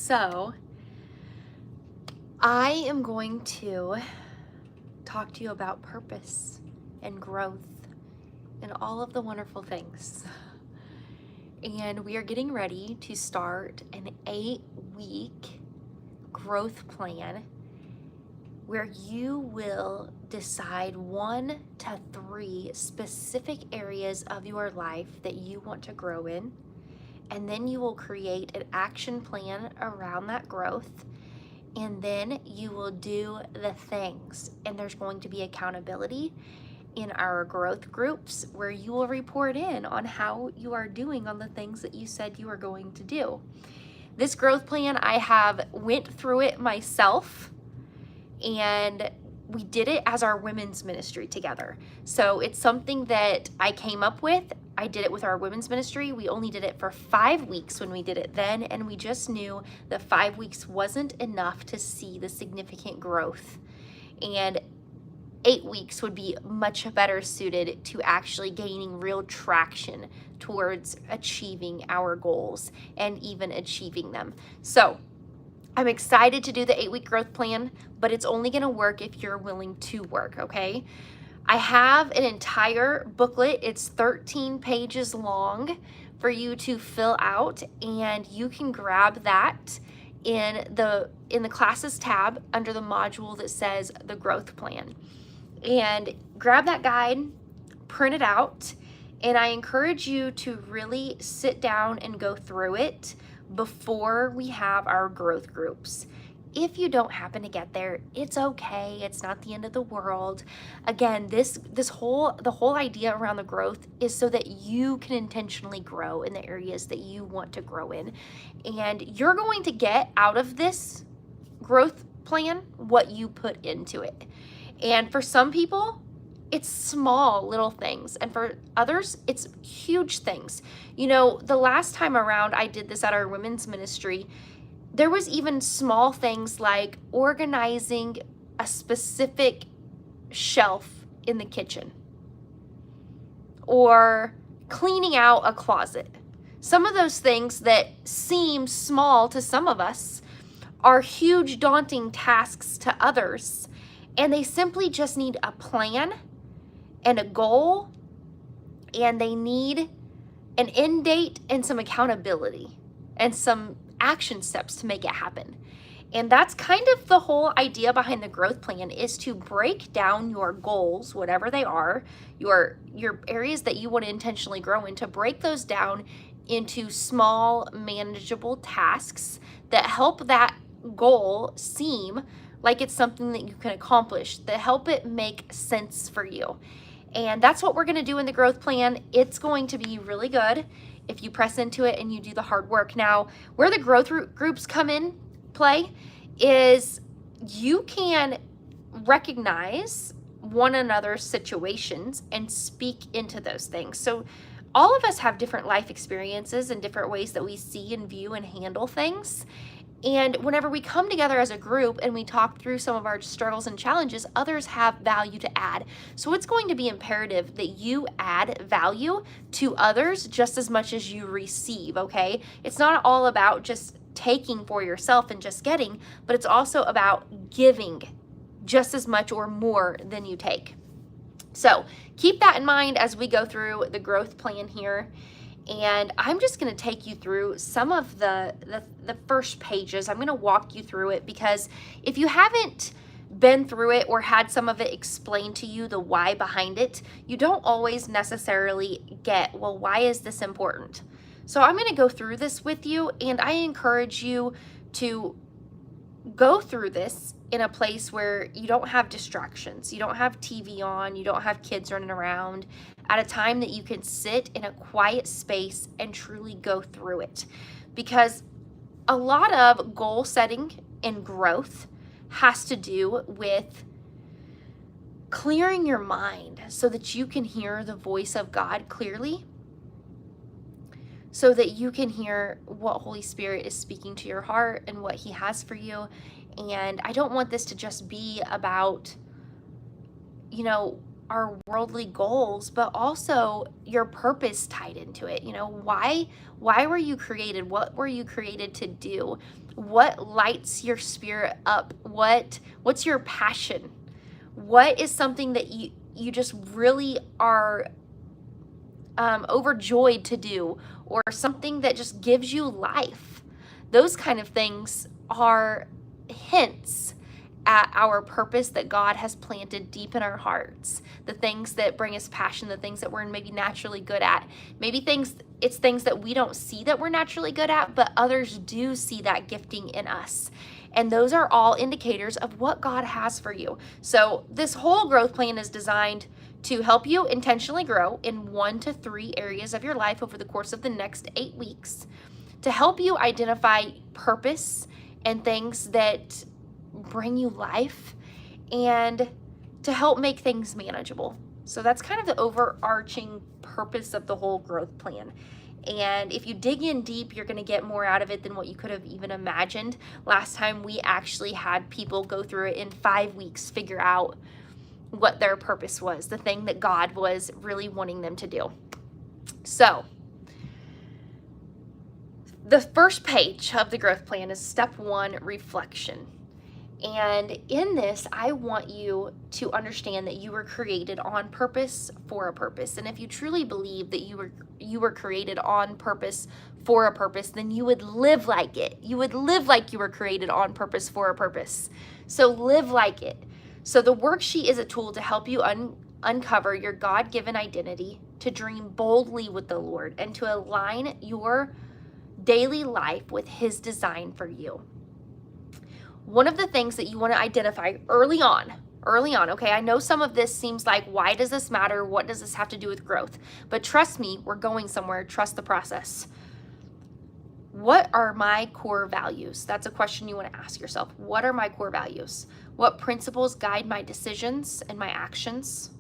So I am going to talk to you about purpose and growth and all of the wonderful things. And we are getting ready to start an 8-week growth plan where you will decide 1 to 3 specific areas of your life that you want to grow in. And then you will create an action plan around that growth. And then you will do the things. And there's going to be accountability in our growth groups where you will report in on how you are doing on the things that you said you were going to do. This growth plan, I have went through it myself, and we did it as our women's ministry together. So it's something that I came up with. I did it with our women's ministry. We only did it for 5 weeks when we did it then, and we just knew that 5 weeks wasn't enough to see the significant growth. And 8 weeks would be much better suited to actually gaining real traction towards achieving our goals and even achieving them. So I'm excited to do the 8-week growth plan, but it's only going to work if you're willing to work, okay? I have an entire booklet. It's 13 pages long for you to fill out, and you can grab that in the classes tab under the module that says the growth plan. And grab that guide, print it out, and I encourage you to really sit down and go through it before we have our growth groups. If you don't happen to get there, it's okay. It's not the end of the world. Again, the whole idea around the growth is so that you can intentionally grow in the areas that you want to grow in. And you're going to get out of this growth plan what you put into it. And for some people, it's small little things. And for others, it's huge things. You know, the last time around I did this at our women's ministry, there was even small things like organizing a specific shelf in the kitchen or cleaning out a closet. Some of those things that seem small to some of us are huge, daunting tasks to others. And they simply just need a plan and a goal, and they need an end date and some accountability and some action steps to make it happen. And that's kind of the whole idea behind the growth plan, is to break down your goals, whatever they are, your areas that you want to intentionally grow in, to break those down into small, manageable tasks that help that goal seem like it's something that you can accomplish, that help it make sense for you. And that's what we're going to do in the growth plan. It's going to be really good if you press into it and you do the hard work. Now, where the growth groups come in play is you can recognize one another's situations and speak into those things. So all of us have different life experiences and different ways that we see and view and handle things. And whenever we come together as a group and we talk through some of our struggles and challenges, others have value to add. So it's going to be imperative that you add value to others just as much as you receive, okay? It's not all about just taking for yourself and just getting, but it's also about giving just as much or more than you take. So keep that in mind as we go through the growth plan here. And I'm just going to take you through some of the first pages. I'm going to walk you through it, because if you haven't been through it or had some of it explained to you, the why behind it, you don't always necessarily get, well, why is this important? So I'm going to go through this with you, and I encourage you to go through this in a place where you don't have distractions. You don't have TV on, you don't have kids running around, at a time that you can sit in a quiet space and truly go through it. Because a lot of goal setting and growth has to do with clearing your mind so that you can hear the voice of God clearly, so that you can hear what Holy Spirit is speaking to your heart and what He has for you. And I don't want this to just be about, our worldly goals, but also your purpose tied into it. Why were you created? What were you created to do? What lights your spirit up? What's your passion? What is something that you just really are overjoyed to do, or something that just gives you life? Those kind of things are hints at our purpose that God has planted deep in our hearts. The things that bring us passion, the things that we're maybe naturally good at. Maybe it's things that we don't see that we're naturally good at, but others do see that gifting in us. And those are all indicators of what God has for you. So this whole growth plan is designed to help you intentionally grow in 1 to 3 areas of your life over the course of the next 8 weeks, to help you identify purpose and things that bring you life, and to help make things manageable. So that's kind of the overarching purpose of the whole growth plan. And if you dig in deep, you're going to get more out of it than what you could have even imagined. Last time we actually had people go through it in 5 weeks, figure out what their purpose was, the thing that God was really wanting them to do. So the first page of the growth plan is step 1, reflection. And in this, I want you to understand that you were created on purpose for a purpose. And if you truly believe that you were created on purpose for a purpose, then you would live like it. You would live like you were created on purpose for a purpose. So live like it. So the worksheet is a tool to help you uncover your God-given identity, to dream boldly with the Lord, and to align your daily life with His design for you. One of the things that you want to identify early on, okay, I know some of this seems like, why does this matter? What does this have to do with growth? But trust me, we're going somewhere. Trust the process. What are my core values? That's a question you want to ask yourself. What are my core values? What principles guide my decisions and my actions?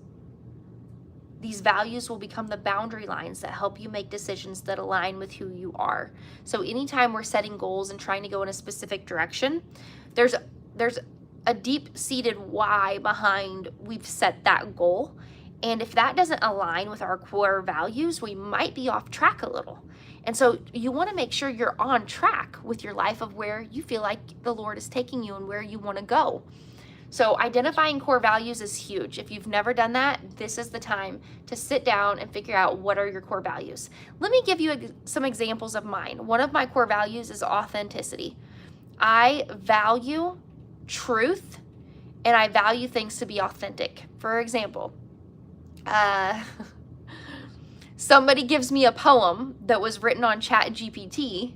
These values will become the boundary lines that help you make decisions that align with who you are. So anytime we're setting goals and trying to go in a specific direction, there's a deep-seated why behind we've set that goal. And if that doesn't align with our core values, we might be off track a little. And so you want to make sure you're on track with your life of where you feel like the Lord is taking you and where you want to go. So identifying core values is huge. If you've never done that, this is the time to sit down and figure out what are your core values. Let me give you some examples of mine. One of my core values is authenticity. I value truth, and I value things to be authentic. For example, somebody gives me a poem that was written on ChatGPT.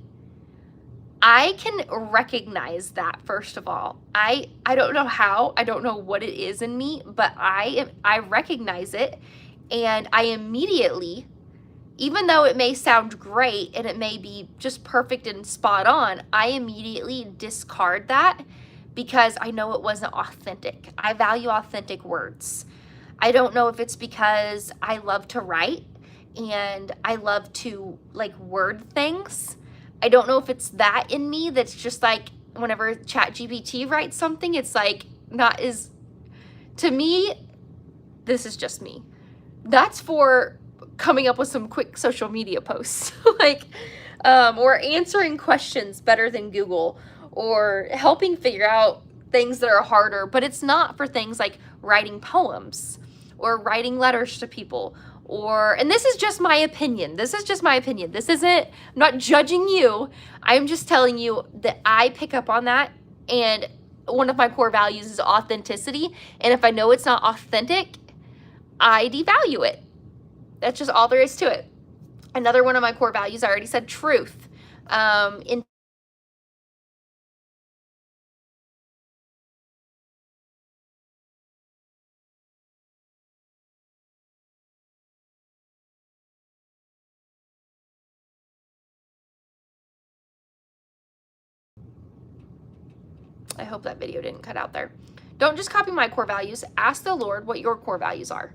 I can recognize that, first of all. I don't know how, I don't know what it is in me, but I recognize it, and I immediately, even though it may sound great and it may be just perfect and spot on, I immediately discard that because I know it wasn't authentic. I value authentic words. I don't know if it's because I love to write and I love to word things. I don't know if it's that in me that's just like whenever ChatGPT writes something, it's like not as, to me, this is just me. That's for coming up with some quick social media posts, or answering questions better than Google, or helping figure out things that are harder, but it's not for things like writing poems or writing letters to people. And this is just my opinion. This isn't, I'm not judging you. I'm just telling you that I pick up on that. And one of my core values is authenticity. And if I know it's not authentic, I devalue it. That's just all there is to it. Another one of my core values, I already said truth. I hope that video didn't cut out there. Don't just copy my core values. Ask the Lord what your core values are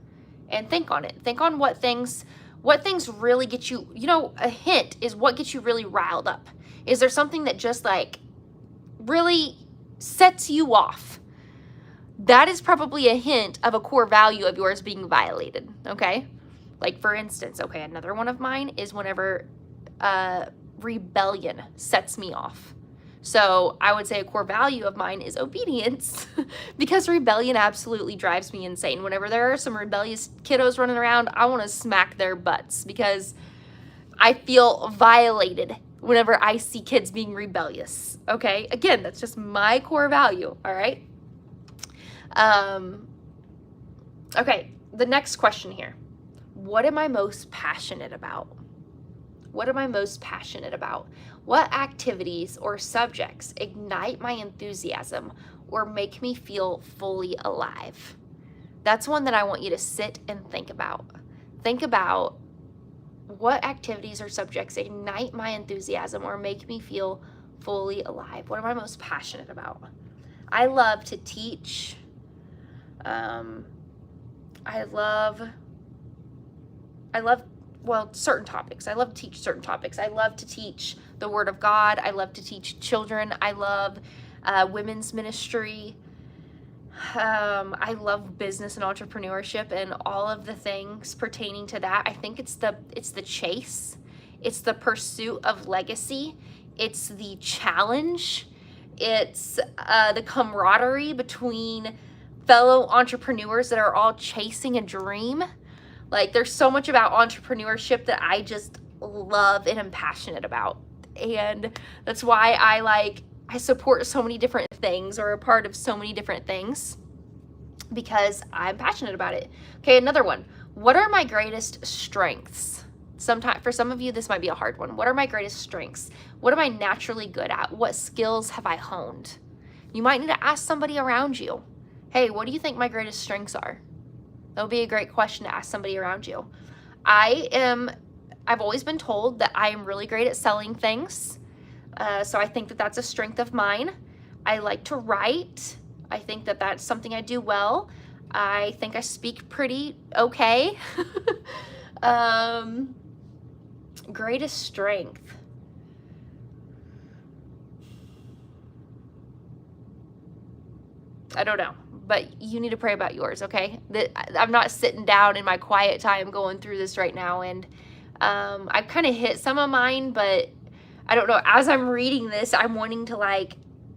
and think on it. Think on what things really get you, a hint is what gets you really riled up. Is there something that just really sets you off? that is probably a hint of a core value of yours being violated, okay? Like, for instance, okay, another one of mine is whenever rebellion sets me off. So I would say a core value of mine is obedience because rebellion absolutely drives me insane. Whenever there are some rebellious kiddos running around, I want to smack their butts because I feel violated whenever I see kids being rebellious, okay? Again, that's just my core value, all right? Okay, the next question here. What am I most passionate about? What am I most passionate about? What activities or subjects ignite my enthusiasm or make me feel fully alive? That's one that I want you to sit and think about. Think about what activities or subjects ignite my enthusiasm or make me feel fully alive. What am I most passionate about? I love to teach. Certain topics. I love to teach certain topics. I love to teach the Word of God. I love to teach children. I love women's ministry. I love business and entrepreneurship and all of the things pertaining to that. I think it's the chase. It's the pursuit of legacy. It's the challenge. It's the camaraderie between fellow entrepreneurs that are all chasing a dream. Like, there's so much about entrepreneurship that I just love and am passionate about. And that's why I support so many different things or a part of so many different things because I'm passionate about it. Okay, another one. What are my greatest strengths? For some of you, this might be a hard one. What are my greatest strengths? What am I naturally good at? What skills have I honed? You might need to ask somebody around you. Hey, what do you think my greatest strengths are? That would be a great question to ask somebody around you. I've always been told that I am really great at selling things. So I think that that's a strength of mine. I like to write. I think that that's something I do well. I think I speak pretty okay. Greatest strength. I don't know, but you need to pray about yours, okay? I'm not sitting down in my quiet time going through this right now, and I've kind of hit some of mine, but I don't know. As I'm reading this, I'm wanting to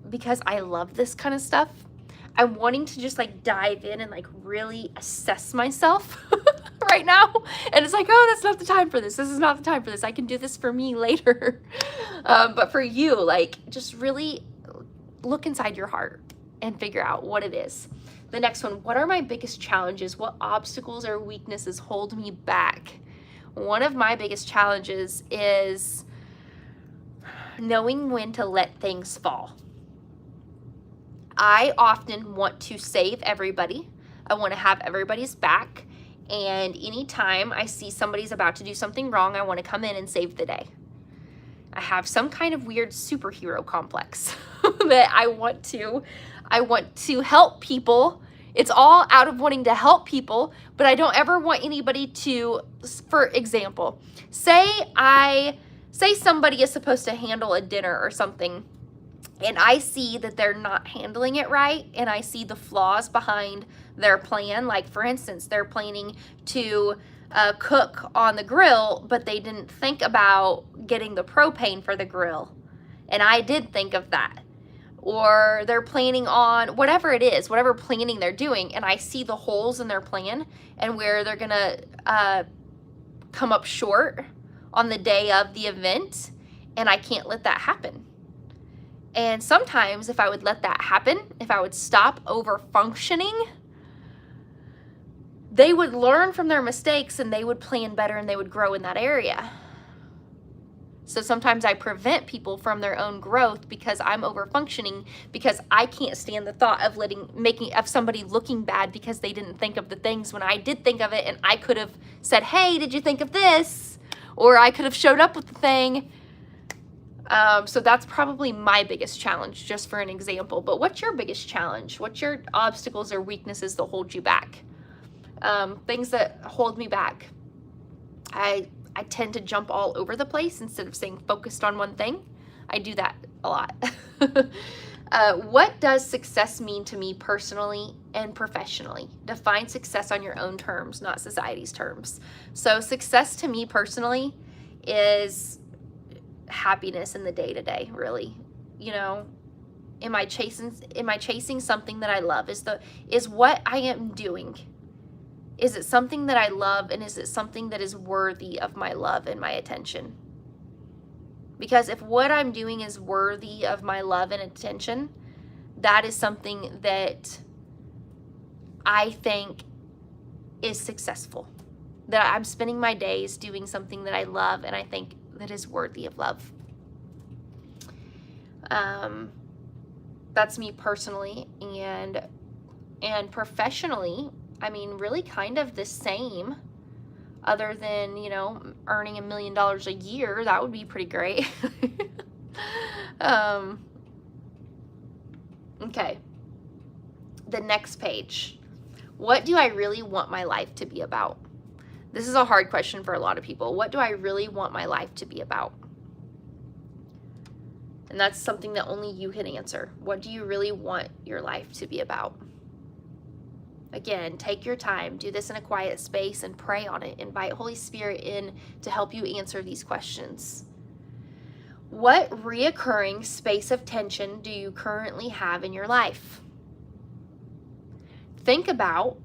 because I love this kind of stuff, I'm wanting to just dive in and really assess myself right now. And it's oh, that's not the time for this. This is not the time for this. I can do this for me later. But for you, just really look inside your heart and figure out what it is. The next one, what are my biggest challenges? What obstacles or weaknesses hold me back? One of my biggest challenges is knowing when to let things fall. I often want to save everybody. I want to have everybody's back. And anytime I see somebody's about to do something wrong, I want to come in and save the day. I have some kind of weird superhero complex that I want to help people. It's all out of wanting to help people, but I don't ever want anybody to, for example, say somebody is supposed to handle a dinner or something, and I see that they're not handling it right, and I see the flaws behind their plan. Like, for instance, they're planning to cook on the grill, but they didn't think about getting the propane for the grill, and I did think of that. Or they're planning on whatever it is, whatever planning they're doing, and I see the holes in their plan and where they're gonna come up short on the day of the event, and I can't let that happen. And sometimes if I would let that happen, if I would stop over functioning, they would learn from their mistakes and they would plan better and they would grow in that area. So sometimes I prevent people from their own growth because I'm over functioning, because I can't stand the thought of of somebody looking bad because they didn't think of the things when I did think of it, and I could have said, hey, did you think of this? Or I could have showed up with the thing. So that's probably my biggest challenge, just for an example. But what's your biggest challenge? What's your obstacles or weaknesses that hold you back? Things that hold me back. I tend to jump all over the place instead of staying focused on one thing. I do that a lot. What does success mean to me personally and professionally? Define success on your own terms, not society's terms. So success to me personally is happiness in the day-to-day, really. You know, am I chasing something that I love? Is what I am doing, is it something that I love, and is it something that is worthy of my love and my attention? Because if what I'm doing is worthy of my love and attention, that is something that I think is successful. That I'm spending my days doing something that I love and I think that is worthy of love. That's me personally. And professionally, I mean, really kind of the same, other than, you know, earning $1 million a year. That would be pretty great. Okay. The next page. What do I really want my life to be about? This is a hard question for a lot of people. What do I really want my life to be about? And that's something that only you can answer. What do you really want your life to be about? Again, take your time, do this in a quiet space and pray on it. Invite Holy Spirit in to help you answer these questions. What reoccurring space of tension do you currently have in your life? Think about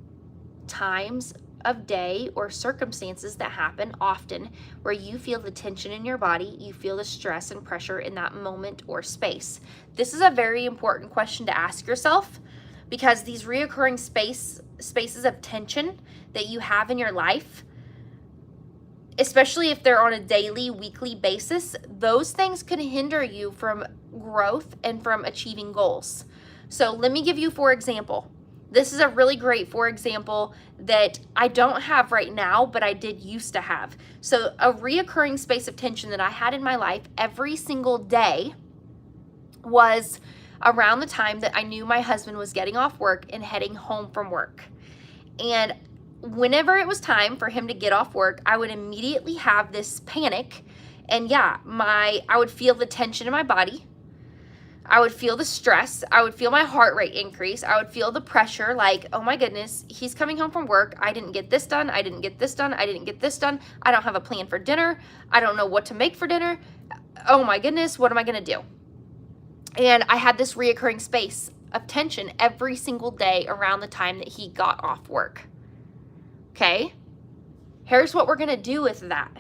times of day or circumstances that happen often where you feel the tension in your body, you feel the stress and pressure in that moment or space. This is a very important question to ask yourself, because these reoccurring spaces of tension that you have in your life, especially if they're on a daily, weekly basis, those things can hinder you from growth and from achieving goals. So let me give you, for example, this is a really great, for example, that I don't have right now, but I did used to have. So a reoccurring space of tension that I had in my life every single day was around the time that I knew my husband was getting off work and heading home from work. And whenever it was time for him to get off work, I would immediately have this panic. And yeah, I would feel the tension in my body. I would feel the stress. I would feel my heart rate increase. I would feel the pressure, like, oh my goodness, he's coming home from work. I didn't get this done. I didn't get this done. I didn't get this done. I don't have a plan for dinner. I don't know what to make for dinner. Oh my goodness, what am I going to do? And I had this reoccurring space of tension every single day around the time that he got off work. Okay? Here's what we're going to do with that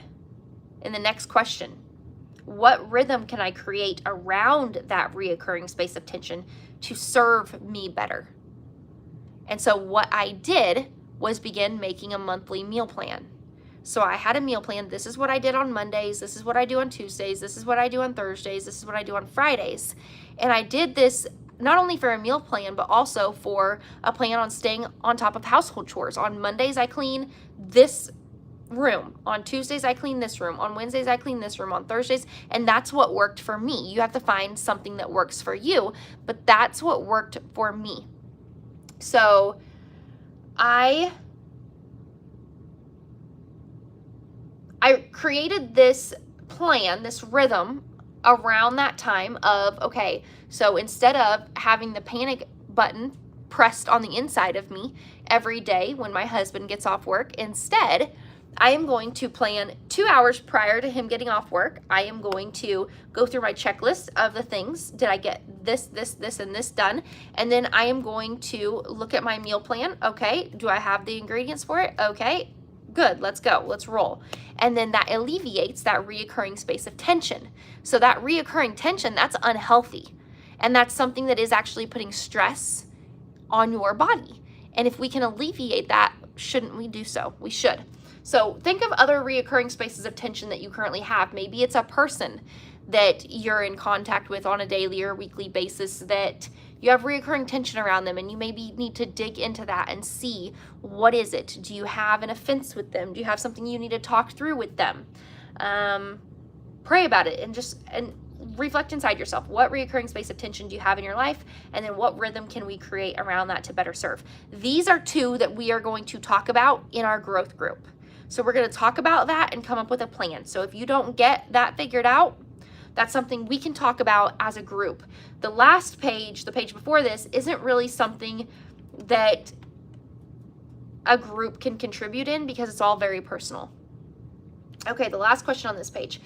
in the next question. What rhythm can I create around that reoccurring space of tension to serve me better? And so what I did was begin making a monthly meal plan. So I had a meal plan. This is what I did on Mondays. This is what I do on Tuesdays. This is what I do on Thursdays. This is what I do on Fridays. And I did this not only for a meal plan, but also for a plan on staying on top of household chores. On Mondays, I clean this room. On Tuesdays, I clean this room. On Wednesdays, I clean this room. On Thursdays, and that's what worked for me. You have to find something that works for you, but that's what worked for me. So I created this plan, this rhythm around that time of, okay, so instead of having the panic button pressed on the inside of me every day when my husband gets off work, instead, I am going to plan 2 hours prior to him getting off work. I am going to go through my checklist of the things. Did I get this, and this done? And then I am going to look at my meal plan. Okay, do I have the ingredients for it? Okay, good, let's go, let's roll. And then that alleviates that reoccurring space of tension. So that reoccurring tension, that's unhealthy. And that's something that is actually putting stress on your body. And if we can alleviate that, shouldn't we do so? We should. So think of other reoccurring spaces of tension that you currently have. Maybe it's a person that you're in contact with on a daily or weekly basis that you have reoccurring tension around them, and you maybe need to dig into that and see, what is it? Do you have an offense with them? Do you have something you need to talk through with them? Pray about it and reflect inside yourself. What reoccurring space of tension do you have in your life? And then what rhythm can we create around that to better serve? These are two that we are going to talk about in our growth group. So we're going to talk about that and come up with a plan. So if you don't get that figured out, That's something we can talk about as a group. The last page, the page before this, isn't really something that a group can contribute in because it's all very personal. Okay, the last question on this page.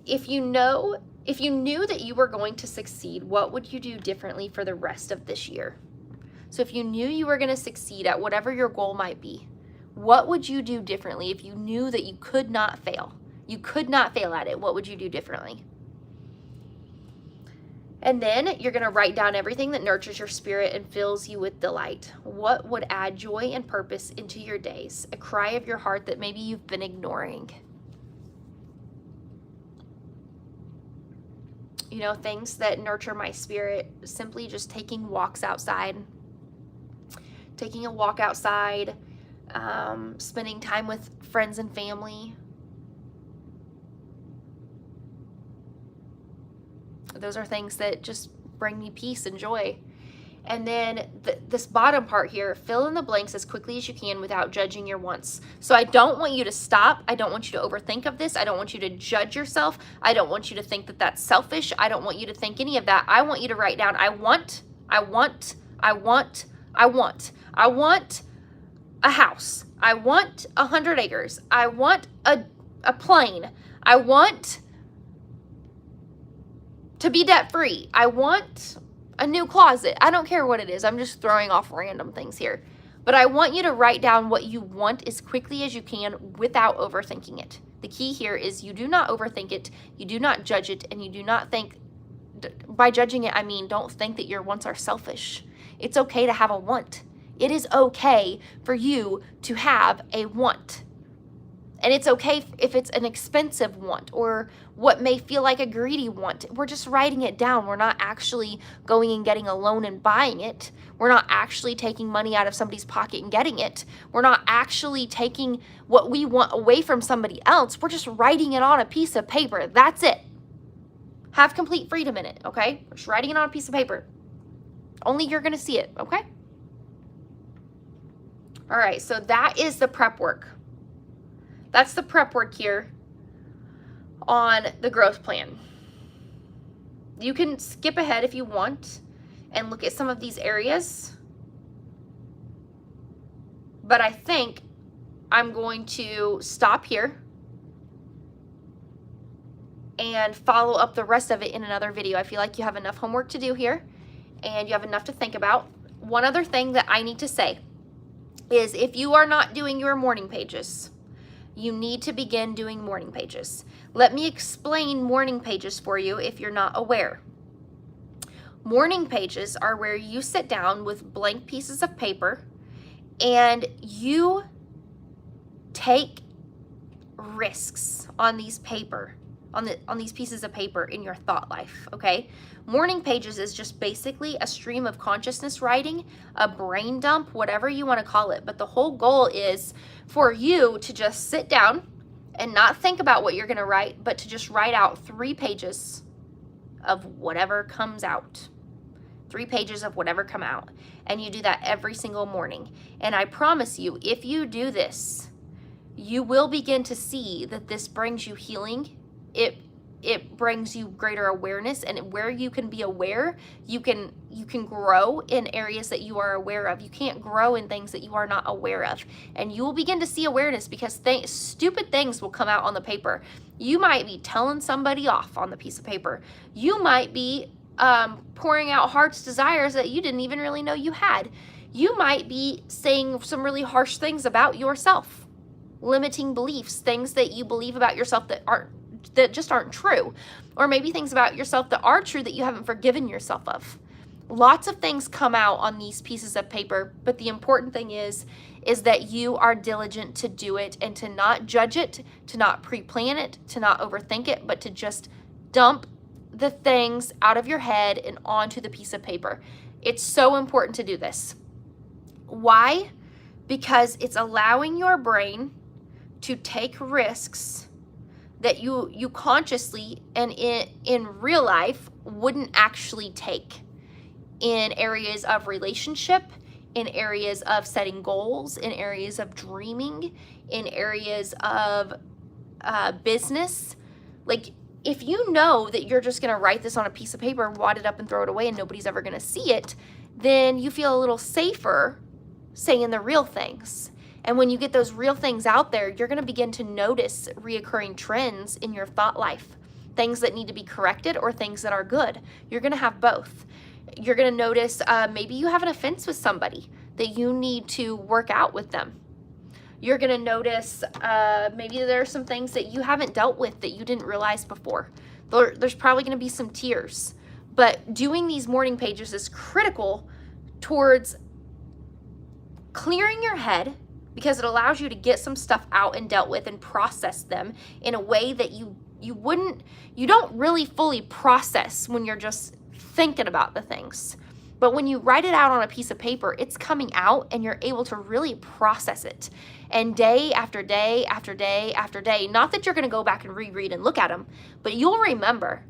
If you knew that you were going to succeed, what would you do differently for the rest of this year? So if you knew you were going to succeed at whatever your goal might be, what would you do differently if you knew that you could not fail? You could not fail at it. What would you do differently? And then you're going to write down everything that nurtures your spirit and fills you with delight. What would add joy and purpose into your days? A cry of your heart that maybe you've been ignoring. You know, things that nurture my spirit, simply just taking walks outside. Taking a walk outside, spending time with friends and family. Those are things that just bring me peace and joy. And then this bottom part here, fill in the blanks as quickly as you can without judging your wants. So I don't want you to stop. I don't want you to overthink of this. I don't want you to judge yourself. I don't want you to think that that's selfish. I don't want you to think any of that. I want you to write down, I want a house. I want 100 acres. I want a plane. I want to be debt free. I want a new closet. I don't care what it is. I'm just throwing off random things here. But I want you to write down what you want as quickly as you can without overthinking it. The key here is you do not overthink it, you do not judge it, and you do not think, by judging it, I mean, don't think that your wants are selfish. It's okay to have a want. It is okay for you to have a want. And it's okay if it's an expensive want or what may feel like a greedy want. We're just writing it down. We're not actually going and getting a loan and buying it. We're not actually taking money out of somebody's pocket and getting it. We're not actually taking what we want away from somebody else. We're just writing it on a piece of paper. That's it. Have complete freedom in it, okay? We're just writing it on a piece of paper. Only you're going to see it, okay? All right, so that is the prep work. That's the prep work here on the growth plan. You can skip ahead if you want and look at some of these areas. But I think I'm going to stop here and follow up the rest of it in another video. I feel like you have enough homework to do here and you have enough to think about. One other thing that I need to say is if you are not doing your morning pages, you need to begin doing morning pages. Let me explain morning pages for you if you're not aware. Morning pages are where you sit down with blank pieces of paper and you take risks on these pieces of paper in your thought life, okay? Morning pages is just basically a stream of consciousness writing, a brain dump, whatever you want to call it. But the whole goal is for you to just sit down and not think about what you're going to write, but to just write out 3 pages of whatever comes out. 3 pages of whatever come out. And you do that every single morning. And I promise you, if you do this, you will begin to see that this brings you healing. It brings you greater awareness, and where you can be aware, you can grow in areas that you are aware of. You can't grow in things that you are not aware of, and you will begin to see awareness because stupid things will come out on the paper. You might be telling somebody off on the piece of paper. You might be pouring out heart's desires that you didn't even really know you had. You might be saying some really harsh things about yourself, limiting beliefs, things that you believe about yourself that just aren't true, or maybe things about yourself that are true that you haven't forgiven yourself of. Lots of things come out on these pieces of paper, but the important thing is that you are diligent to do it and to not judge it, to not pre-plan it, to not overthink it, but to just dump the things out of your head and onto the piece of paper. It's so important to do this. Why? Because it's allowing your brain to take risks that you consciously and in real life wouldn't actually take in areas of relationship, in areas of setting goals, in areas of dreaming, in areas of business. Like, if you know that you're just going to write this on a piece of paper, wad it up and throw it away and nobody's ever going to see it, then you feel a little safer saying the real things. And when you get those real things out there, you're going to begin to notice reoccurring trends in your thought life, things that need to be corrected or things that are good. You're going to have both. You're going to notice maybe you have an offense with somebody that you need to work out with them. You're going to notice maybe there are some things that you haven't dealt with that you didn't realize before. There's probably going to be some tears. But doing these morning pages is critical towards clearing your head, because it allows you to get some stuff out and dealt with and process them in a way that you don't really fully process when you're just thinking about the things. But when you write it out on a piece of paper, it's coming out and you're able to really process it. And day after day after day after day, not that you're going to go back and reread and look at them, but you'll remember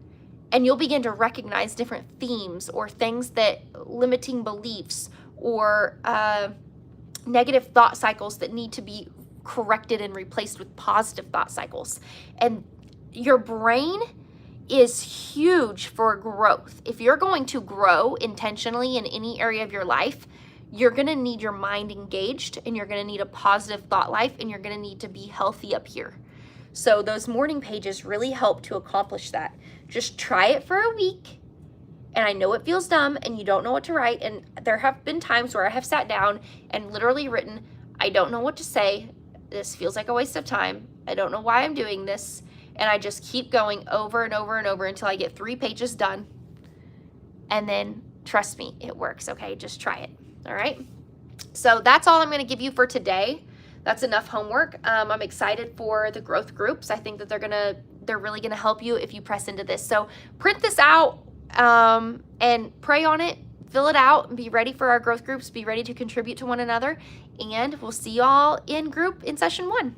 and you'll begin to recognize different themes or things that limiting beliefs or negative thought cycles that need to be corrected and replaced with positive thought cycles. And your brain is huge for growth. If you're going to grow intentionally in any area of your life, you're going to need your mind engaged, and you're going to need a positive thought life, and you're going to need to be healthy up here. So those morning pages really help to accomplish that. Just try it for a week. And I know it feels dumb and you don't know what to write. And there have been times where I have sat down and literally written, I don't know what to say. This feels like a waste of time. I don't know why I'm doing this. And I just keep going over and over and over until I get 3 pages done. And then trust me, it works. Okay, just try it. All right. So that's all I'm going to give you for today. That's enough homework. I'm excited for the growth groups. I think that they're really going to help you if you press into this. So print this out and pray on it, fill it out, and be ready for our growth groups. Be ready to contribute to one another. And we'll see y'all in group in session 1.